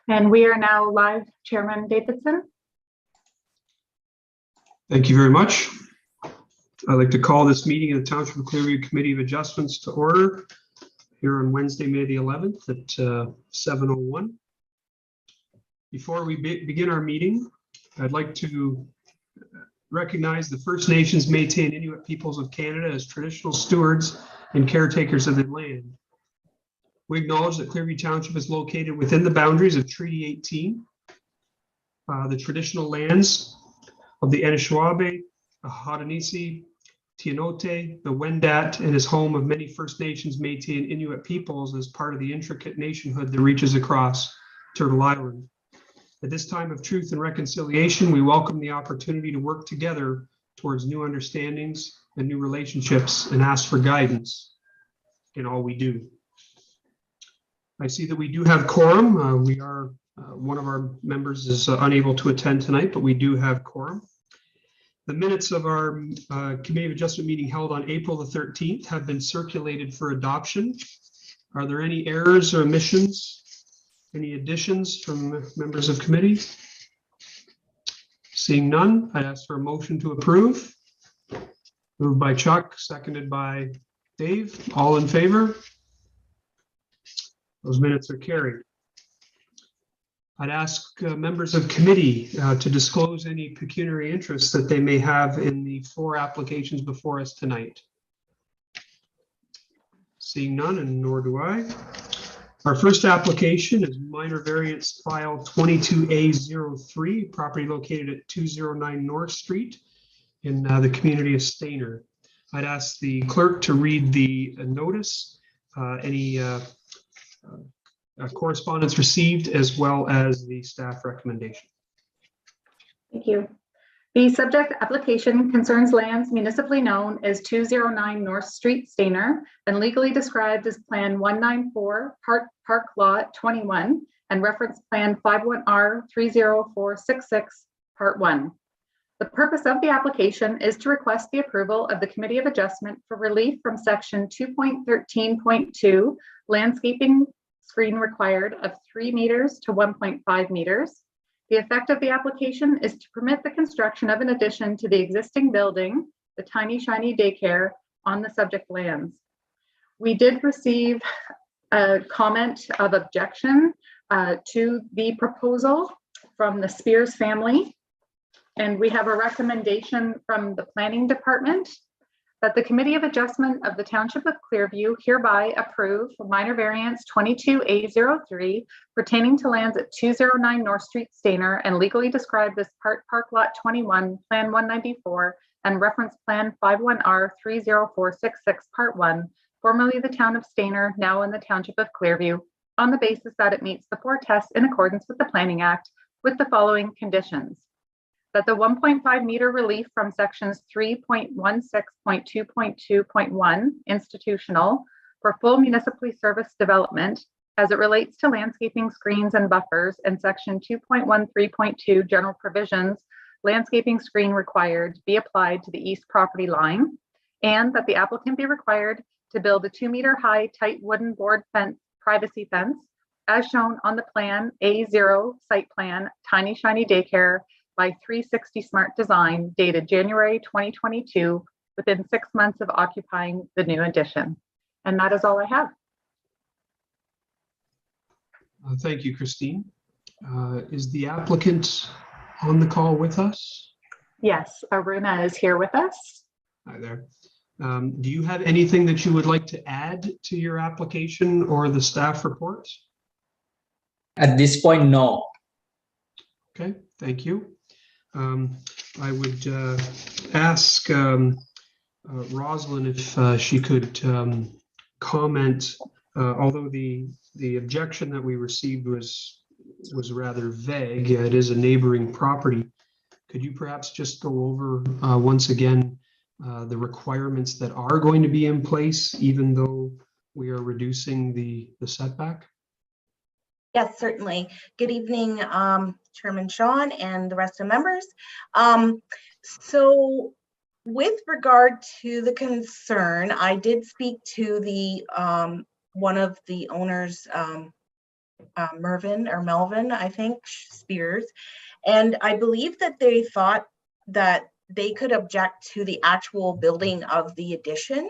And we are now live. Chairman Davidson. Thank you very much. I'd like to call this meeting of the Township of Clearview Committee of Adjustments to order here on Wednesday, May the 11th at 7:01. Before we begin our meeting, I'd like to recognize the First Nations, Métis, and Inuit peoples of Canada as traditional stewards and caretakers of the land. We acknowledge that Clearview Township is located within the boundaries of Treaty 18, the traditional lands of the Anishinaabe, the Haudenosaunee, Teenote, the Wendat, and is home of many First Nations, Métis, and Inuit peoples as part of the intricate nationhood that reaches across Turtle Island. At this time of truth and reconciliation, we welcome the opportunity to work together towards new understandings and new relationships and ask for guidance in all we do. I see that we do have quorum. One of our members is unable to attend tonight, but we do have quorum. The minutes of our Committee of Adjustment meeting held on April the 13th have been circulated for adoption. Are there any errors or omissions? Any additions from members of committee? Seeing none, I ask for a motion to approve. Moved by Chuck, seconded by Dave. All in favor? Those minutes are carried. I'd ask members of committee to disclose any pecuniary interests that they may have in the 4 applications before us tonight. Seeing none, and nor do I. Our first application is minor variance file 22A03, property located at 209 North Street in the community of Stayner. I'd ask the clerk to read the notice, any correspondence received, as well as the staff recommendation. Thank you. The subject application concerns lands municipally known as 209 North Street, Stayner, and legally described as Plan 194, Park Lot 21, and Reference Plan 51R 30466, Part 1. The purpose of the application is to request the approval of the Committee of Adjustment for relief from Section 2.13.2, landscaping screen required of 3 meters to 1.5 meters. The effect of the application is to permit the construction of an addition to the existing building, the Tiny Shiny Daycare, on the subject lands. We did receive a comment of objection to the proposal from the Spears family, and we have a recommendation from the Planning Department that the Committee of Adjustment of the Township of Clearview hereby approve minor variance 22A03 pertaining to lands at 209 North Street, Stayner, and legally described as Park Lot 21, Plan 194, and Reference Plan 51R 30466, Part 1, formerly the Town of Stayner, now in the Township of Clearview, on the basis that it meets the 4 tests in accordance with the Planning Act, with the following conditions: that the 1.5 meter relief from sections 3.16.2.2.1 institutional for full municipally serviced development as it relates to landscaping screens and buffers, and section 2.13.2 general provisions landscaping screen required be applied to the east property line, and that the applicant be required to build a 2-meter high tight wooden board fence, privacy fence, as shown on the Plan A0 site plan Tiny Shiny Daycare by 360 Smart Design, dated January 2022, within 6 months of occupying the new addition. And that is all I have. Thank you, Christine. Is the applicant on the call with us? Yes, Aruna is here with us. Hi there. Do you have anything that you would like to add to your application or the staff reports? At this point, no. Okay, thank you. I would ask Rosalind if she could comment, although the objection that we received was rather vague. It is a neighboring property. Could you perhaps just go over once again the requirements that are going to be in place, even though we are reducing the setback? Yes, certainly. Good evening, Chairman Sean and the rest of the members. So with regard to the concern, I did speak to the one of the owners Melvin, I think, Spears. And I believe that they thought that they could object to the actual building of the addition,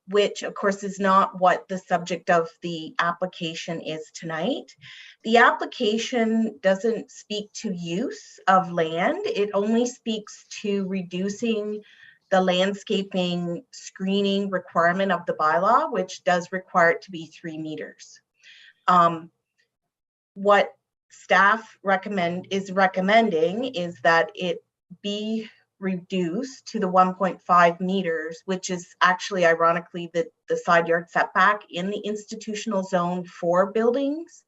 which of course is not what the subject of the application is tonight. The application doesn't speak to use of land. It only speaks to reducing the landscaping screening requirement of the bylaw, which does require it to be 3 meters. What staff recommending is that it be reduced to the 1.5 meters, which is actually ironically the side yard setback in the institutional zone for buildings.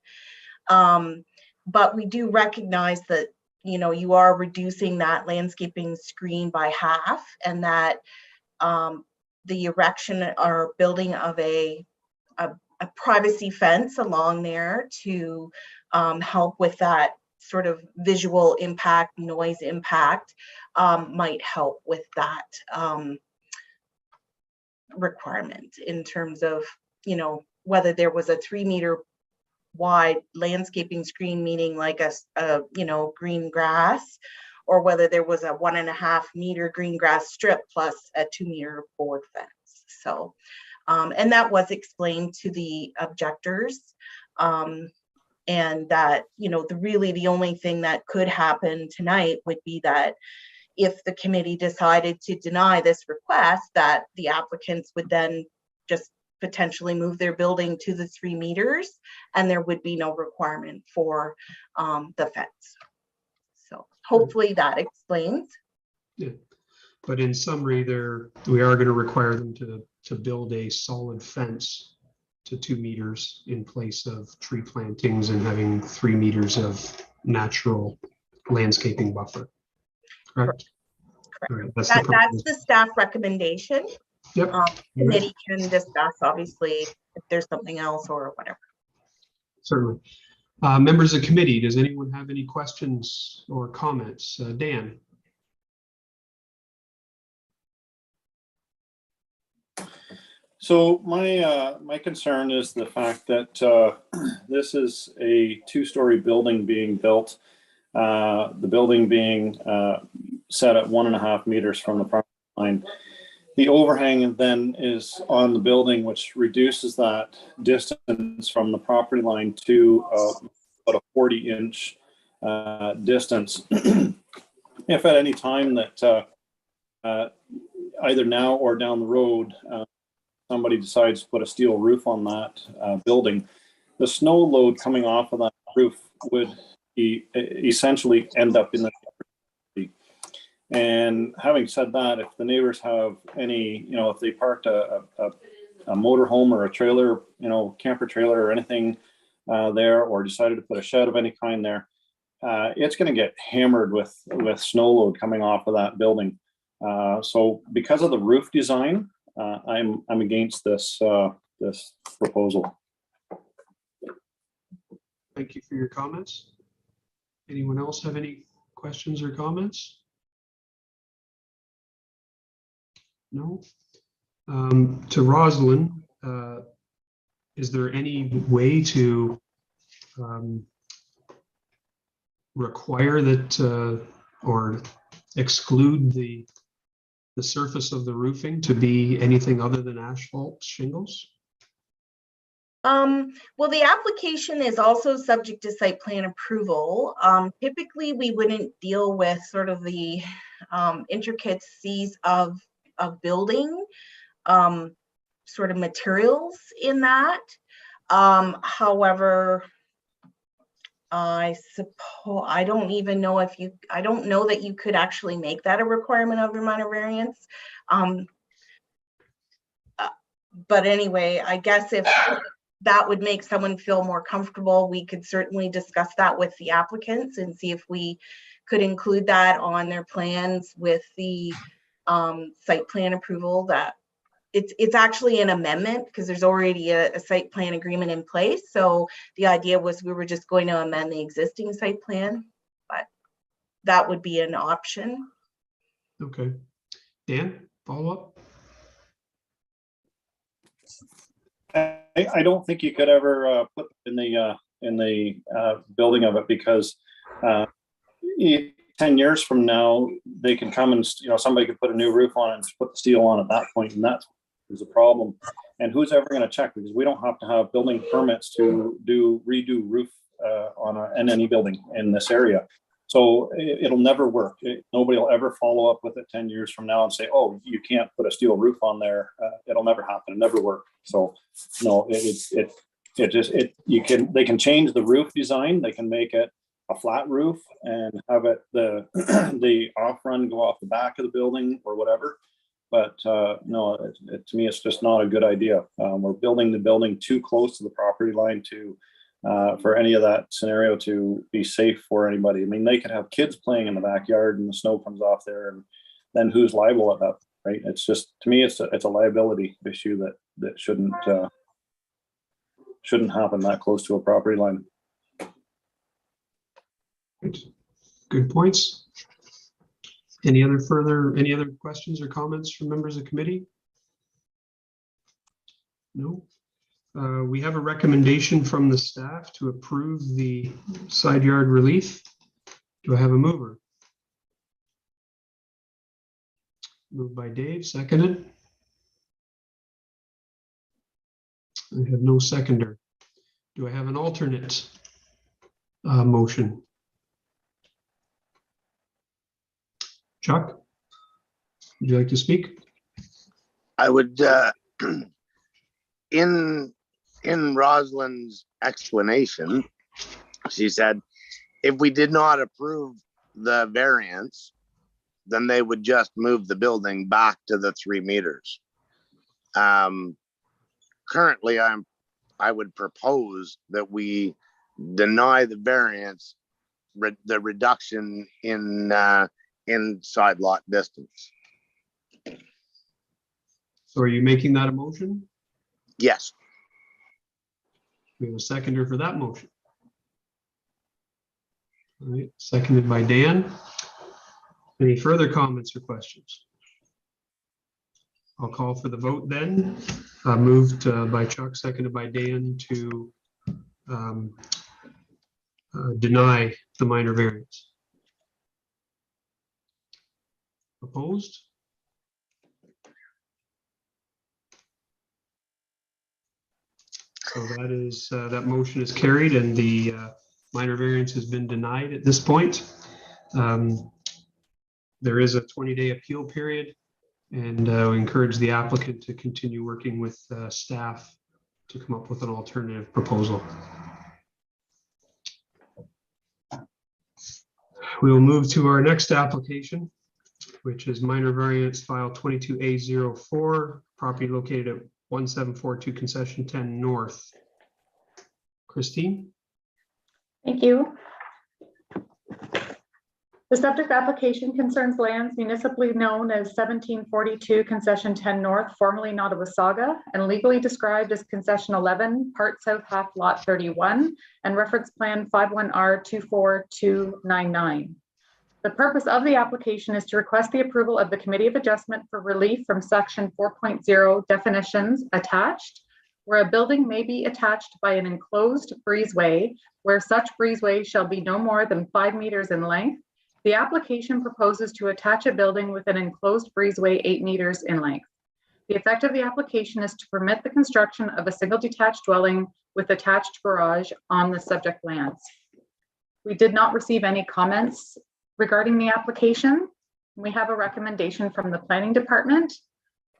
But we do recognize that, you know, you are reducing that landscaping screen by half, and that the erection or building of a privacy fence along there to help with that sort of visual impact, noise impact, might help with that requirement in terms of, you know, whether there was a 3 meter wide landscaping screen, meaning like a you know, green grass, or whether there was a 1.5 meter green grass strip plus a 2 meter board fence. So, and that was explained to the objectors. And that, you know, really the only thing that could happen tonight would be that if the committee decided to deny this request, that the applicants would then just potentially move their building to the 3 meters, and there would be no requirement for the fence. So hopefully that explains. Yeah, but in summary, we are going to require them to build a solid fence to 2 meters in place of tree plantings and having 3 meters of natural landscaping buffer. Correct? All right, that's the staff recommendation. Yep. Committee can discuss, obviously, if there's something else or whatever. Certainly. Members of the committee, does anyone have any questions or comments? Dan? So my concern is the fact that this is a 2-story building being built. The building being set at 1.5 meters from the property line. The overhang then is on the building, which reduces that distance from the property line to about a 40-inch distance. If at any time that either now or down the road, somebody decides to put a steel roof on that building, the snow load coming off of that roof would essentially end up in the property. And having said that, if the neighbors have any, you know, if they parked a motorhome or a trailer, you know, camper trailer or anything there, or decided to put a shed of any kind there, it's going to get hammered with snow load coming off of that building. So because of the roof design, I'm against this this proposal. Thank you for your comments. Anyone else have any questions or comments? No. To Rosalind, is there any way to require that or exclude the surface of the roofing to be anything other than asphalt shingles? Well, the application is also subject to site plan approval. Typically, we wouldn't deal with sort of the intricacies of building sort of materials in that. However, I suppose I don't even know if I don't know that you could actually make that a requirement of your minor variance. But anyway, I guess if that would make someone feel more comfortable, we could certainly discuss that with the applicants and see if we could include that on their plans with the site plan approval. That it's actually an amendment because there's already a site plan agreement in place. So the idea was we were just going to amend the existing site plan, but that would be an option. Okay. Dan, follow up? I don't think you could ever put in the building of it, because 10 years from now, they can come and, somebody could put a new roof on it and put the steel on at that point, and that is a problem. And who's ever going to check? Because we don't have to have building permits to redo roof on any building in this area. So it'll never work. Nobody will ever follow up with it 10 years from now and say, oh, you can't put a steel roof on there. It'll never happen. It'll never work. So no, they can change the roof design. They can make it a flat roof and have it the off run go off the back of the building or whatever. But no, to me, it's just not a good idea. We're building the building too close to the property line for any of that scenario to be safe for anybody. I mean, they could have kids playing in the backyard and the snow comes off there, and then who's liable at that, right? It's just, to me, it's a liability issue that shouldn't happen that close to a property line. Good points. Any other questions or comments from members of the committee? No. We have a recommendation from the staff to approve the side yard relief. Do I have a mover? Moved by Dave, seconded. I have no seconder. Do I have an alternate motion? Chuck, would you like to speak? I would, in Rosalind's explanation, she said, if we did not approve the variance, then they would just move the building back to the 3 meters. Currently, I would propose that we deny the variance, the reduction in side lot distance. So are you making that a motion? Yes. We have a seconder for that motion. All right, seconded by Dan. Any further comments or questions? I'll call for the vote then. Moved by Chuck, seconded by Dan to deny the minor variance. Opposed? So that motion is carried and the minor variance has been denied at this point. There is a 20-day appeal period, and we encourage the applicant to continue working with staff to come up with an alternative proposal. We will move to our next application, which is minor variance file 22A04, property located at 1742 Concession 10 North. Christine? Thank you. The subject application concerns lands municipally known as 1742 Concession 10 North, formerly Nottawasaga, and legally described as Concession 11, Part South Half Lot 31, and Reference Plan 51R24299. The purpose of the application is to request the approval of the Committee of Adjustment for relief from Section 4.0 definitions attached, where a building may be attached by an enclosed breezeway, where such breezeway shall be no more than 5 meters in length. The application proposes to attach a building with an enclosed breezeway 8 meters in length. The effect of the application is to permit the construction of a single detached dwelling with attached garage on the subject lands. We did not receive any comments regarding the application. We have a recommendation from the Planning Department.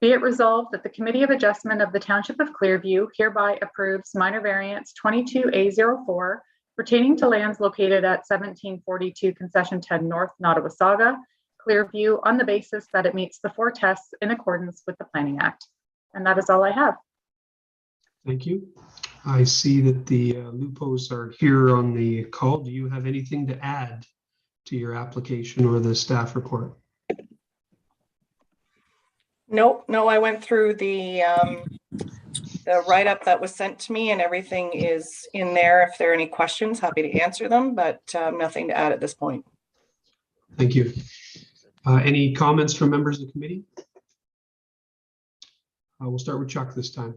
Be it resolved that the Committee of Adjustment of the Township of Clearview hereby approves minor variance 22A04 pertaining to lands located at 1742 Concession 10 North, Nottawasaga, Clearview, on the basis that it meets the 4 tests in accordance with the Planning Act. And that is all I have. Thank you. I see that the Lupos are here on the call. Do you have anything to add to your application or the staff report? Nope, no, I went through the write-up that was sent to me and everything is in there. If there are any questions, happy to answer them, but nothing to add at this point. Thank you. Any comments from members of the committee? We'll start with Chuck this time.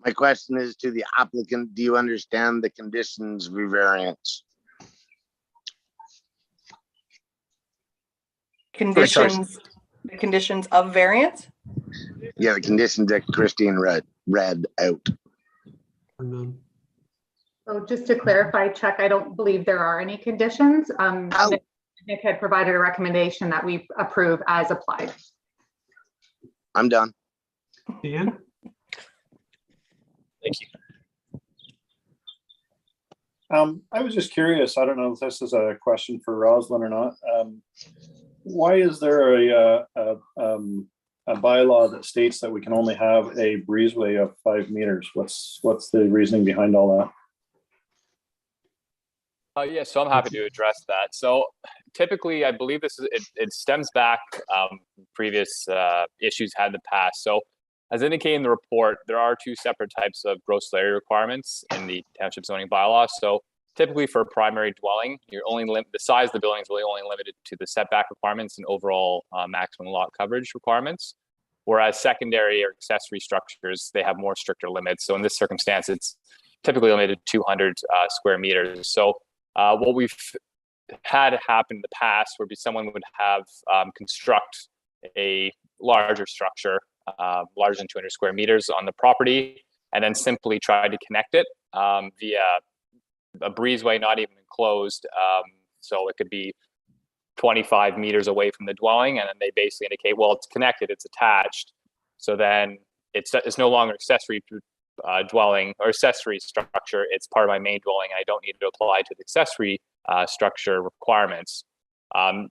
My question is to the applicant, do you understand the conditions of your variance? Conditions, the conditions of variance? Yeah, the conditions that Christine read out. Or none? So just to clarify, Chuck, I don't believe there are any conditions. Oh. Nick had provided a recommendation that we approve as applied. I'm done. Dan? Thank you. I was just curious, I don't know if this is a question for Rosalind or not. Why is there a bylaw that states that we can only have a breezeway of 5 meters? What's the reasoning behind all that? Yeah, so I'm happy to address that. So typically, I believe this is it stems back previous issues had in the past. So as indicated in the report, there are 2 separate types of gross area requirements in the township zoning bylaw. So typically for a primary dwelling, you're only the size of the building is really only limited to the setback requirements and overall maximum lot coverage requirements. Whereas secondary or accessory structures, they have more stricter limits. So in this circumstance, it's typically limited to 200 square meters. So what we've had happen in the past would be someone would have construct a larger structure, larger than 200 square meters on the property, and then simply try to connect it via a breezeway, not even enclosed. So it could be 25 meters away from the dwelling, and then they basically indicate, well, it's connected, it's attached. So then it's no longer accessory dwelling or accessory structure. It's part of my main dwelling. I don't need to apply to the accessory structure requirements.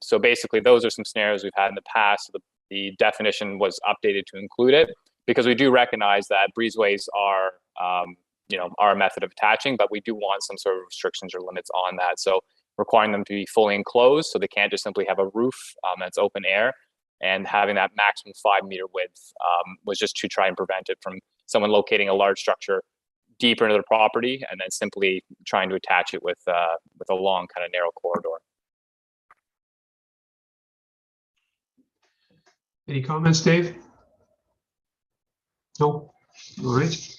So basically, those are some scenarios we've had in the past. The definition was updated to include it because we do recognize that breezeways are, are a method of attaching, but we do want some sort of restrictions or limits on that. So requiring them to be fully enclosed, so they can't just simply have a roof that's open air, and having that maximum 5 meter width was just to try and prevent it from someone locating a large structure deeper into the property and then simply trying to attach it with a long kind of narrow corridor. Any comments, Dave? No? All right.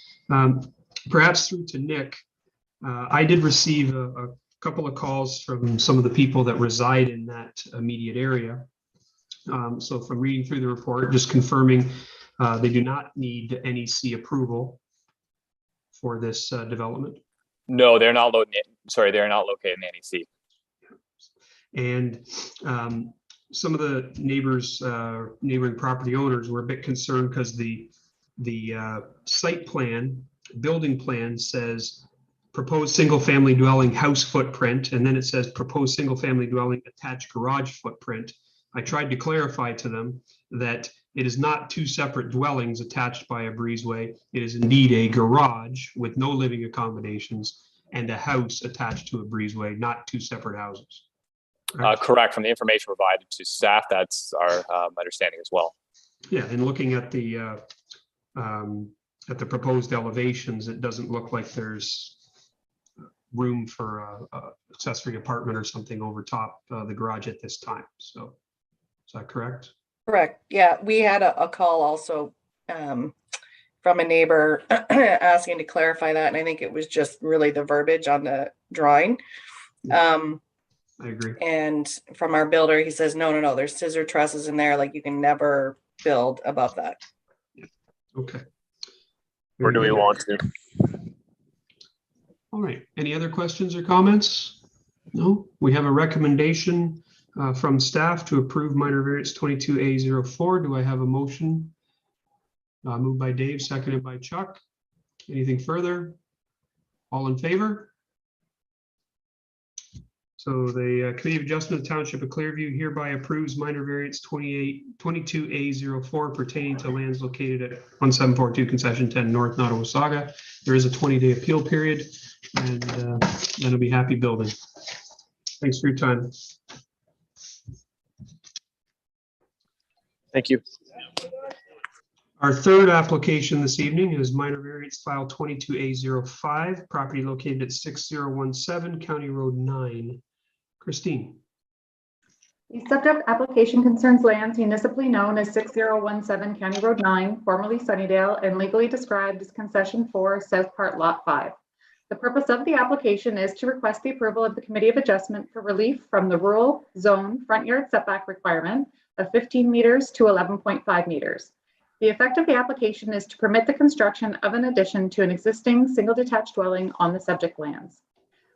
Perhaps through to Nick, I did receive a couple of calls from some of the people that reside in that immediate area. So from reading through the report, just confirming they do not need NEC approval for this development. No, they're not located. Sorry, they're not located in NEC. And some of the neighbors, neighboring property owners were a bit concerned because the site plan, building plan says proposed single-family dwelling house footprint, and then it says proposed single-family dwelling attached garage footprint. I tried to clarify to them that it is not 2 separate dwellings attached by a breezeway. It is indeed a garage with no living accommodations and a house attached to a breezeway, not 2 separate houses. Correct. From the information provided to staff, that's our understanding as well. Yeah, and looking at the proposed elevations, it doesn't look like there's room for a accessory apartment or something over top the garage at this time. So is that correct? Correct. Yeah, we had a call also from a neighbor asking to clarify that, and I think it was just really the verbiage on the drawing. I agree. And from our builder, he says, no, there's scissor trusses in there, like you can never build above that. Okay. Or do we want to? All right. Any other questions or comments? No. We have a recommendation from staff to approve minor variance 22A04. Do I have a motion? Moved by Dave, seconded by Chuck. Anything further? All in favor? So the Committee of Adjustment of the Township of Clearview hereby approves minor variance 22A04 pertaining to lands located at 1742 Concession 10 North Nottawasaga. There is a 20-day appeal period, and then it'll be happy building. Thanks for your time. Thank you. Our third application this evening is minor variance file 22A05, property located at 6017 County Road 9. Christine. The subject application concerns lands municipally known as 6017 County Road 9, formerly Sunnydale, and legally described as Concession 4, South Part Lot 5. The purpose of the application is to request the approval of the Committee of Adjustment for relief from the rural zone front yard setback requirement of 15 meters to 11.5 meters. The effect of the application is to permit the construction of an addition to an existing single detached dwelling on the subject lands.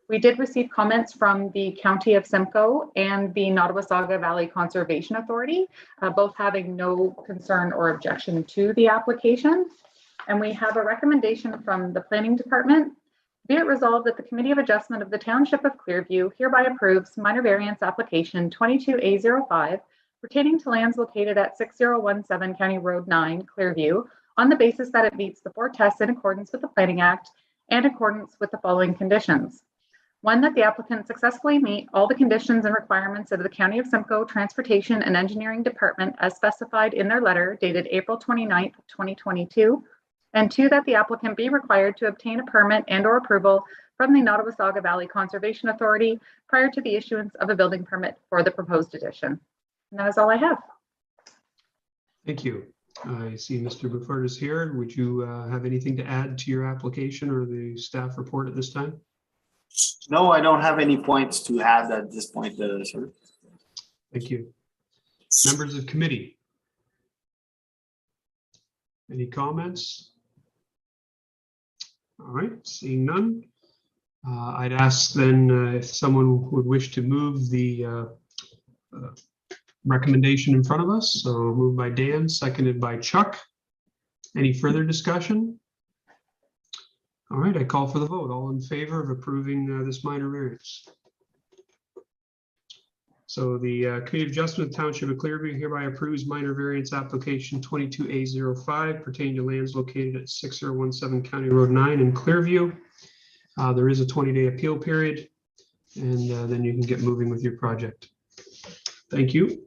We did receive comments from the County of Simcoe and the Nottawasaga Valley Conservation Authority, both having no concern or objection to the application. And we have a recommendation from the Planning Department. Be it resolved that the Committee of Adjustment of the Township of Clearview hereby approves minor variance application 22A05 pertaining to lands located at 6017 County Road 9, Clearview, on the basis that it meets the 4 tests in accordance with the Planning Act and accordance with the following conditions. 1, that the applicant successfully meet all the conditions and requirements of the County of Simcoe Transportation and Engineering Department as specified in their letter dated April 29th, 2022. And 2, that the applicant be required to obtain a permit and or approval from the Nottawasaga Valley Conservation Authority prior to the issuance of a building permit for the proposed addition. And that is all I have. Thank you. I see Mr. Buford is here. Would you have anything to add to your application or the staff report at this time? No, I don't have any points to add at this point, sir. Thank you. Members of committee. Any comments? All right, seeing none. I'd ask then if someone would wish to move the recommendation in front of us. So moved by Dan, seconded by Chuck. Any further discussion? All right, I call for the vote. All in favor of approving this minor variance? So the Committee of Adjustment of the Township of Clearview hereby approves minor variance application 22A05 pertaining to lands located at 6017 County Road 9 in Clearview. There is a 20-day appeal period, and then you can get moving with your project. Thank you.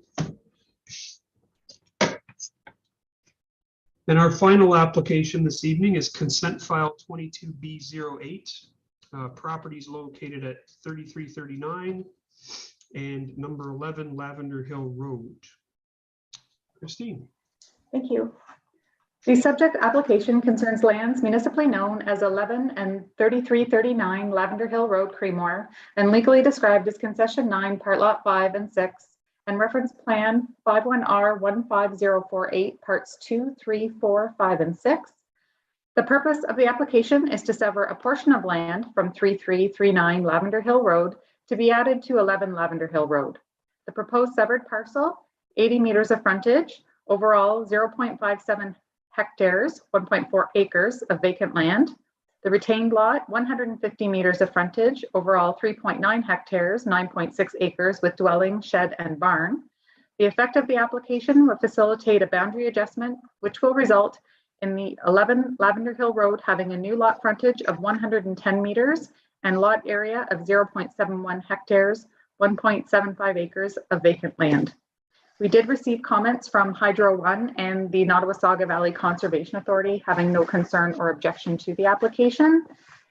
And our final application this evening is consent file 22B08, properties located at 3339 and number 11 Lavender Hill Road. Christine. Thank you. The subject application concerns lands municipally known as 11 and 3339 Lavender Hill Road, Creemore, and legally described as Concession 9, Part Lot 5 and 6, and reference plan 51R15048, parts 2, 3, 4, 5, and 6. The purpose of the application is to sever a portion of land from 3339 Lavender Hill Road to be added to 11 Lavender Hill Road. The proposed severed parcel, 80 meters of frontage, overall 0.57 hectares, 1.4 acres of vacant land. The retained lot, 150 meters of frontage, overall 3.9 hectares, 9.6 acres with dwelling, shed, and barn. The effect of the application will facilitate a boundary adjustment, which will result in the 11 Lavender Hill Road having a new lot frontage of 110 meters and lot area of 0.71 hectares, 1.75 acres of vacant land. We did receive comments from Hydro One and the Nottawasaga Valley Conservation Authority having no concern or objection to the application.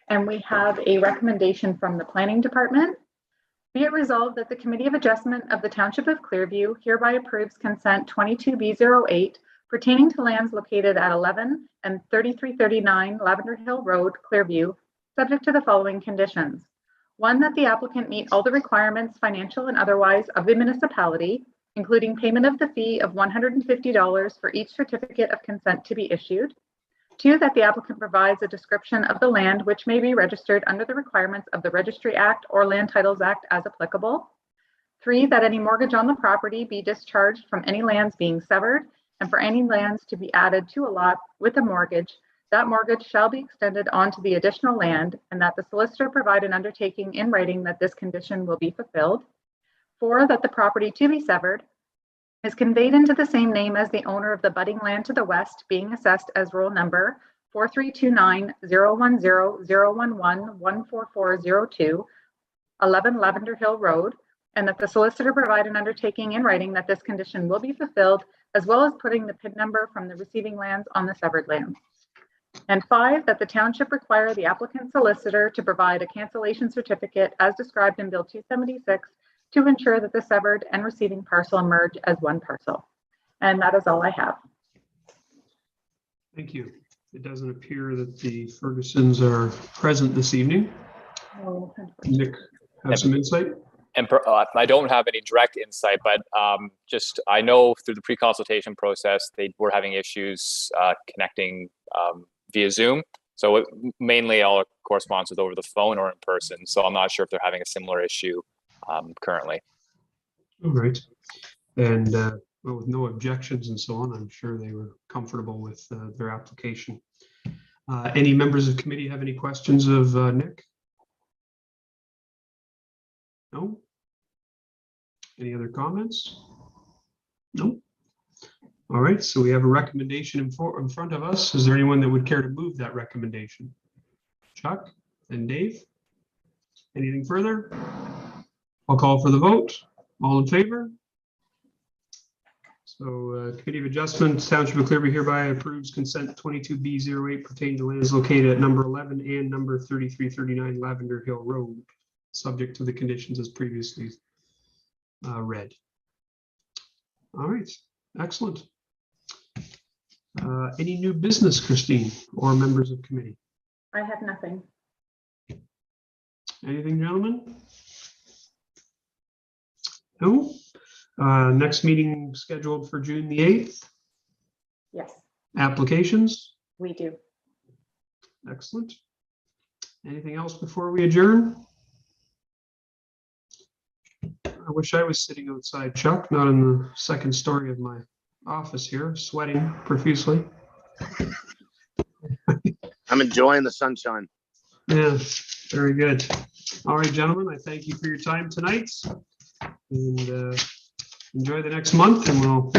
And we have a recommendation from the Planning Department. Be it resolved that the Committee of Adjustment of the Township of Clearview hereby approves consent 22B08 pertaining to lands located at 11 and 3339 Lavender Hill Road, Clearview, subject to the following conditions. 1, that the applicant meet all the requirements, financial and otherwise, of the municipality, including payment of the fee of $150 for each certificate of consent to be issued. 2, that the applicant provides a description of the land which may be registered under the requirements of the Registry Act or Land Titles Act as applicable. 3, that any mortgage on the property be discharged from any lands being severed, and for any lands to be added to a lot with a mortgage, that mortgage shall be extended onto the additional land, and that the solicitor provide an undertaking in writing that this condition will be fulfilled. 4, that the property to be severed is conveyed into the same name as the owner of the budding land to the west, being assessed as roll number 4329-010-011-14402, 11 Lavender Hill Road, and that the solicitor provide an undertaking in writing that this condition will be fulfilled, as well as putting the PIN number from the receiving lands on the severed lands. And 5, that the township require the applicant solicitor to provide a cancellation certificate as described in Bill 276 to ensure that the severed and receiving parcel merge as one parcel. And that is all I have. Thank you. It doesn't appear that the Fergusons are present this evening. Nick, have some insight? And I don't have any direct insight, but just I know through the pre-consultation process, they were having issues connecting via Zoom. So mainly all our correspondence is over the phone or in person. So I'm not sure if they're having a similar issue currently. All right. And well, with no objections and so on, I'm sure they were comfortable with their application. Any members of committee have any questions of Nick? No? Any other comments? No? All right, so we have a recommendation in front of us. Is there anyone that would care to move that recommendation? Chuck and Dave? Anything further? I'll call for the vote. All in favor? So Committee of Adjustments, Township of Clearview hereby approves consent 22B08 pertaining to lands located at number 11 and number 3339 Lavender Hill Road, subject to the conditions as previously read. All right, excellent. Any new business, Christine, or members of committee? I have nothing. Anything, gentlemen? No? Next meeting scheduled for June the 8th. Yes, Applications? we do. Excellent. Anything else before we adjourn? I wish I was sitting outside, Chuck, not in the second story of my office here, sweating profusely. I'm enjoying the sunshine. Yeah, very good. All right, gentlemen, I thank you for your time tonight. And enjoy the next month, and we'll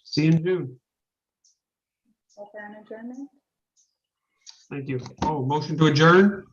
see you in June. Is there an adjournment? Thank you. Oh, motion to adjourn?